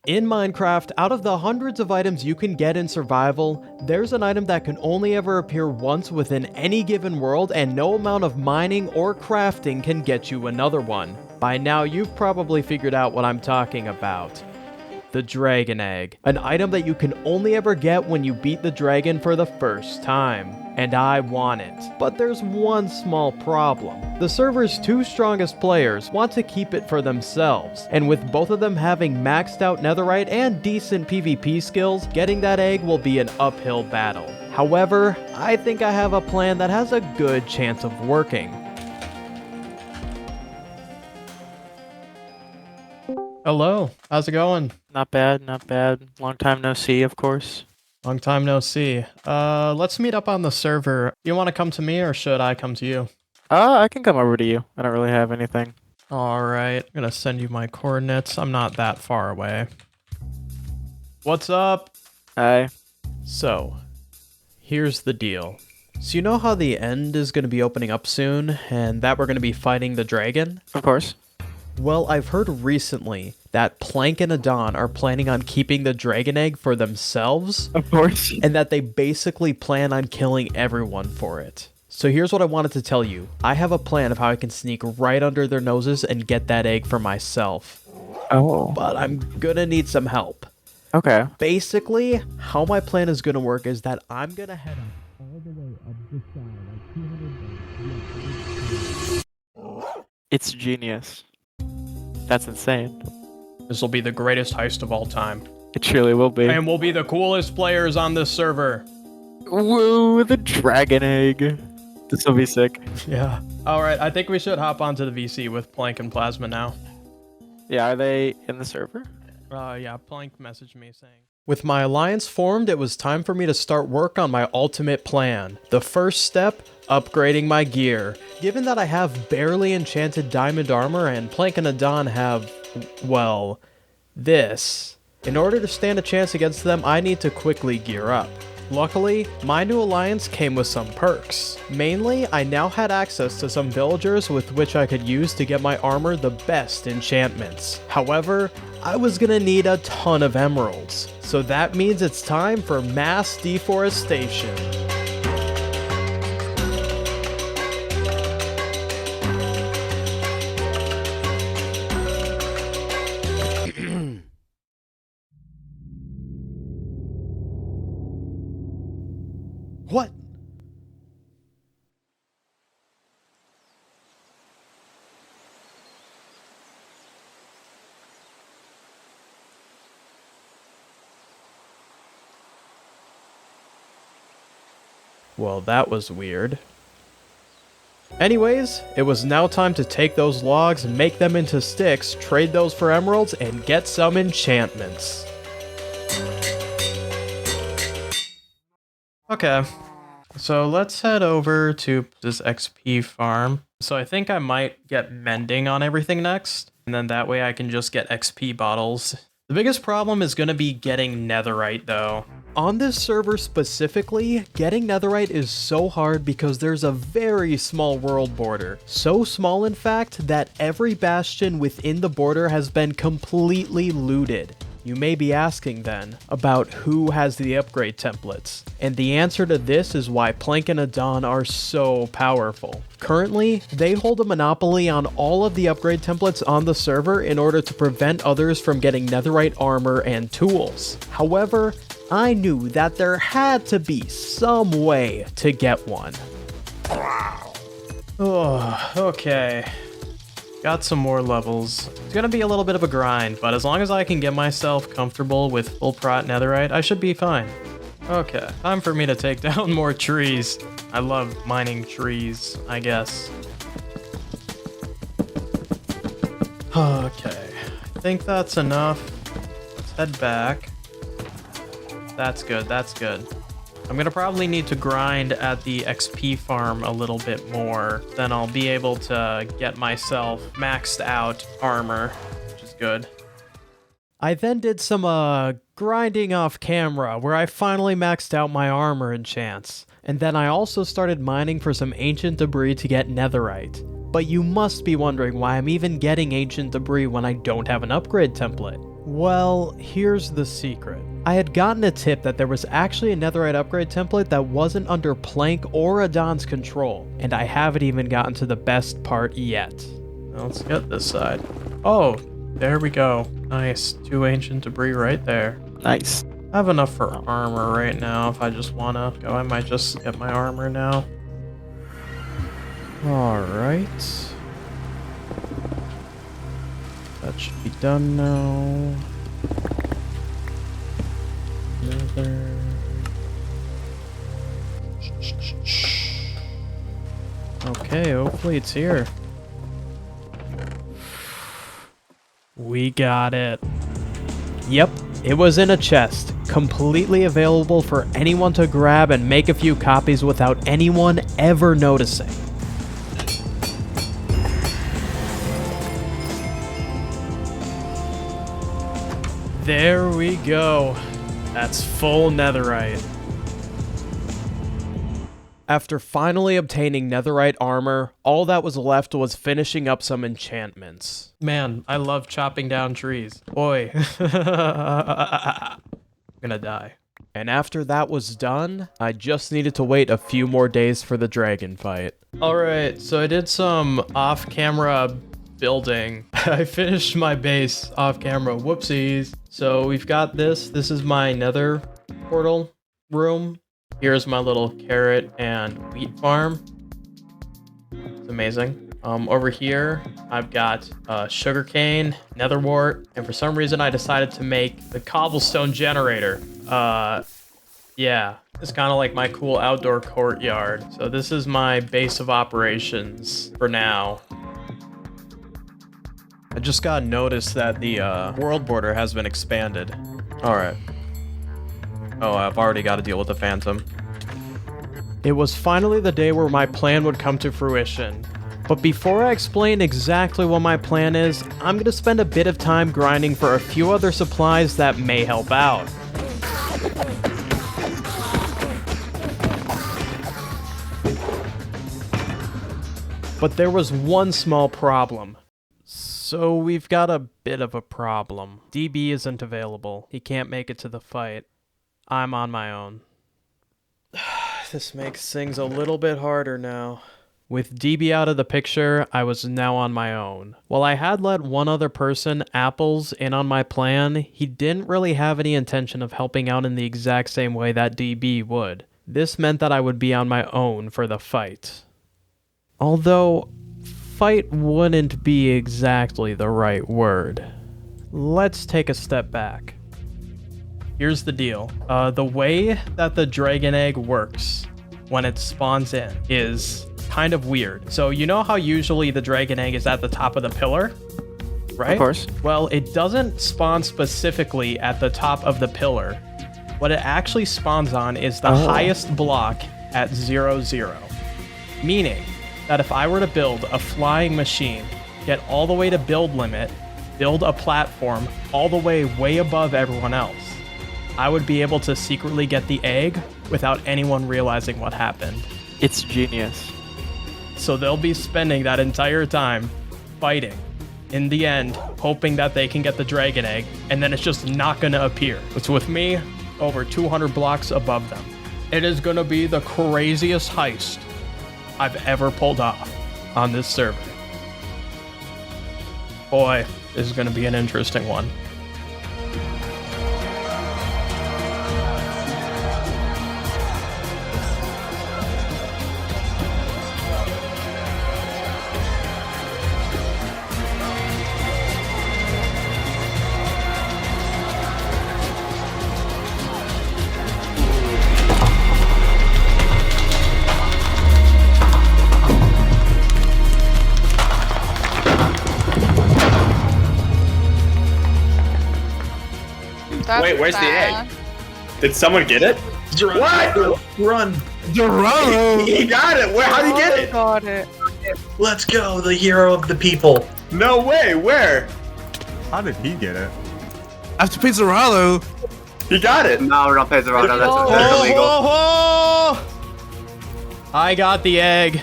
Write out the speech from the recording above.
In Minecraft, out of the hundreds of items you can get in survival, there's an item that can only ever appear once within any given world, and no amount of mining or crafting can get you another one. By now, you've probably figured out what I'm talking about. The Dragon Egg, an item that you can only ever get when you beat the dragon for the first time. And I want it. But there's one small problem. The server's two strongest players want to keep it for themselves, and with both of them having maxed out netherite and decent PvP skills, getting that egg will be an uphill battle. However, I think I have a plan that has a good chance of working. Hello, how's it going? Not bad, not bad. Long time no see, of course. Long time no see. Let's meet up on the server. You want to come to me or should I come to you? I can come over to you. I don't really have anything. Alright, I'm gonna send you my coordinates. I'm not that far away. What's up? Hi. So, here's the deal. So you know how the end is gonna be opening up soon, and that we're gonna be fighting the dragon? Of course. Well, I've heard recently that Plank and Adon are planning on keeping the dragon egg for themselves, Of course. and that they basically plan on killing everyone for it. So here's what I wanted to tell you. I have a plan of how I can sneak right under their noses and get that egg for myself. Oh. But I'm gonna need some help. Okay. Basically, how my plan is gonna work is that I'm gonna head up all the way up this side, like 200. It's genius. That's insane. This will be the greatest heist of all time. It truly will be. And we'll be the coolest players on this server. Woo, the dragon egg. This will be sick. Yeah. Alright, I think we should hop onto the VC with Plank and Plasma now. Yeah, are they in the server? Yeah, Plank messaged me saying, with my alliance formed, it was time for me to start work on my ultimate plan. The first step, upgrading my gear. Given that I have barely enchanted diamond armor and Plank and Adon have, well, this. In order to stand a chance against them, I need to quickly gear up. Luckily, my new alliance came with some perks. Mainly, I now had access to some villagers with which I could use to get my armor the best enchantments. However, I was gonna need a ton of emeralds. So that means it's time for mass deforestation. What? Well, that was weird. Anyways, it was now time to take those logs, make them into sticks, trade those for emeralds, and get some enchantments. Okay, so let's head over to this XP farm. So I think I might get mending on everything next, and then that way I can just get XP bottles. The biggest problem is going to be getting netherite though. On this server specifically, getting netherite is so hard because there's a very small world border. So small in fact that every bastion within the border has been completely looted. You may be asking then about who has the upgrade templates, and the answer to this is why Plank and Adon are so powerful. Currently, they hold a monopoly on all of the upgrade templates on the server in order to prevent others from getting netherite armor and tools. However, I knew that there had to be some way to get one. Oh, okay. Got some more levels. It's gonna be a little bit of a grind, but as long as I can get myself comfortable with full prot netherite, I should be fine. Okay, time for me to take down more trees. I love mining trees, I guess. Okay, I think that's enough. Let's head back. That's good, that's good. I'm gonna probably need to grind at the XP farm a little bit more. Then I'll be able to get myself maxed out armor, which is good. I then did some grinding off camera where I finally maxed out my armor enchants. And then I also started mining for some ancient debris to get netherite. But you must be wondering why I'm even getting ancient debris when I don't have an upgrade template. Well, here's the secret. I had gotten a tip that there was actually a netherite upgrade template that wasn't under Plank or Adon's control, and I haven't even gotten to the best part yet. Now let's get this side. Oh, there we go. Nice. 2 ancient debris right there. Nice. I have enough for armor right now. If I just want to go, I might just get my armor now. Alright. That should be done now. Nether. Okay, hopefully it's here. We got it. Yep, it was in a chest, completely available for anyone to grab and make a few copies without anyone ever noticing. There we go. That's full netherite. After finally obtaining netherite armor, all that was left was finishing up some enchantments. Man, I love chopping down trees. Boy. I'm gonna die. And after that was done, I just needed to wait a few more days for the dragon fight. Alright, so I did some off-camera building. I finished my base off-camera. Whoopsies. So we've got this. This is my nether portal room. Here's my little carrot and wheat farm. It's amazing. Over here, I've got sugarcane, nether wart, and for some reason I decided to make the cobblestone generator. Yeah, it's kind of like my cool outdoor courtyard. So this is my base of operations for now. I just got notice that the world border has been expanded. All right. Oh, I've already got to deal with the phantom. It was finally the day where my plan would come to fruition. But before I explain exactly what my plan is, I'm going to spend a bit of time grinding for a few other supplies that may help out. But there was one small problem. So we've got a bit of a problem. DB isn't available. He can't make it to the fight. I'm on my own. This makes things a little bit harder now. With DB out of the picture, I was now on my own. While I had let one other person, Apples, in on my plan, he didn't really have any intention of helping out in the exact same way that DB would. This meant that I would be on my own for the fight. Although, fight wouldn't be exactly the right word. Let's take a step back. Here's the deal. The way that the dragon egg works when it spawns in is kind of weird. So you know how usually the dragon egg is at the top of the pillar, right? Of course. Well, it doesn't spawn specifically at the top of the pillar. What it actually spawns on is the highest block at 0, 0. Meaning that if I were to build a flying machine, get all the way to build limit, build a platform all the way above everyone else, I would be able to secretly get the egg without anyone realizing what happened. It's genius. So they'll be spending that entire time fighting. In the end, hoping that they can get the dragon egg, and then it's just not gonna appear. It's with me over 200 blocks above them. It is gonna be the craziest heist I've ever pulled off on this server. Boy, this is gonna be an interesting one. Wait, where's the egg? Did someone get it? Zorato, What? run! Zorato! He got it! Where? How'd he get it? Got it. Let's go, the hero of the people. No way! Where? How did he get it? I have to pay Zorato. He got it! No, we're not paying Zorato. That's Oh. illegal. I got the egg.